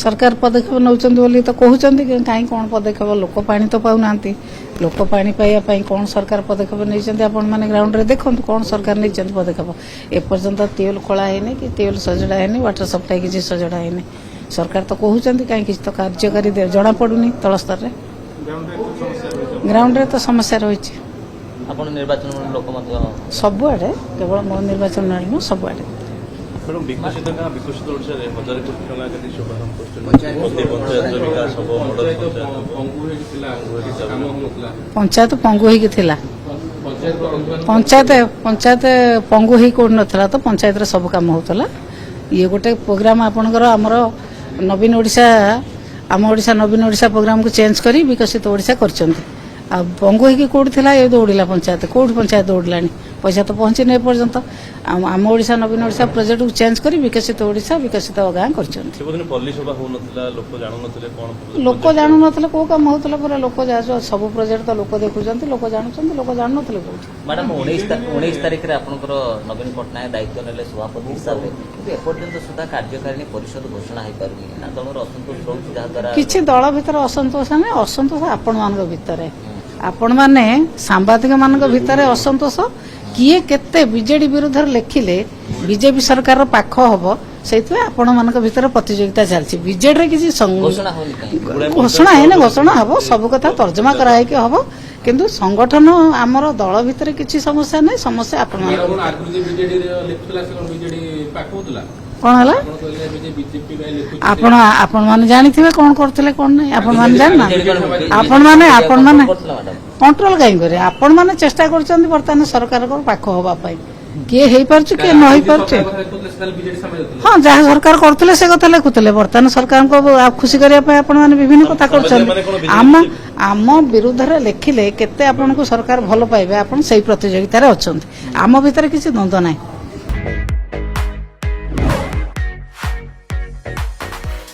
सरकार पदक्षेप नौकरी तो कहते कहीं कौन पदक्षेप लोक पानी तो पाऊना लोक पानी पाइबा कौन सरकार पदक्षेप नहीं आपण मैंने ग्राउंड रे देखो कौन सरकार नहीं पदक्षेप एपर्यंत ट्यूबवेल खोला है कि ट्यूबवेल सजड़ा है वाटर सप्लाई किसी सजड़ा है सरकार तो कहते कहीं किसी तो कार्यकारी जना पड़ूनी तल स्तर में ग्राउंड रे तो समस्या रही निर्वाचन लोक सबुआड़े केवल मो निर्वाचन नुह सबुआड़े विकसित ओडिशा रे 1000 कोटी टका कति शुभारंभ पंचायत पंगु होई थिला पंचायत पंगु होई कोड नथला तो पंचायत रे सब काम होतला ये गोटे प्रोग्राम आपनकर हमर नवीन ओडिशा आम ओडिशा नवीन ओडिशा प्रोग्राम को चेंज करी विकसित ओडिशा करचंती आ पंगु होई कोड थिला ए दौड़िला पंचायत कोड पंचायत दौड़लानी पैसा तो पहुंची नहीं पर्यंत आम ओडिशा नवीन ओडिशा प्रोजेक्ट को चेंज करी विकसित ओडिशा विकसित गाँ करचंती लोक जानू नथिले को काम होतला पर लोक सब प्रोजेक्ट तो लोक देखुचंती लोक जानुचंती लोक जानू नथिले कोठी मैडम 19 तारिख रे आपनकर नवीन पटनायक दायित्व नेले सभापति हिसाब रे कि एपर्यंत सुधा कार्यकारिणी परिषद घोषणा है पारुनी ना दलर असंतोष रहउछि जहा द्वारा किछि दल भितर असंतोष नै असंतोष आपण मानक भितर आपण माने सांबादिक मानक भितर असंतोष किए केते बीजेडी विरुद्ध लिखिले बीजेपी सरकार पाख हम से आपण मान भर प्रतियोगिता चलती बीजेडी किसी घोषणा है ना घोषणा हम सब कथा तर्जमा कराई हम किंतु संगठन आमर दल भितर किसी समस्या नहीं समस्या आपण कौन है आपण आपण माने जानिथिबे कौन करथिले कौन नहीं आपण माने जानना आपण माने कंट्रोल कहीं करे आपण माने चेष्टा करछन वर्तमान सरकार को पाख होबा पाई किए हेई परछु के न हेई परछु हां जहां सरकार करथिले से कथा लिखुथिले वर्तमान सरकार को खुशी करिया पाई आपण माने विभिन्न कथा करछन आम विरुद्ध रे लिखिले केते आपण को सरकार भलो पाइबे आपण सेही प्रतियोगिता रे अछन आम भीतर किसी द्वंद्व नाही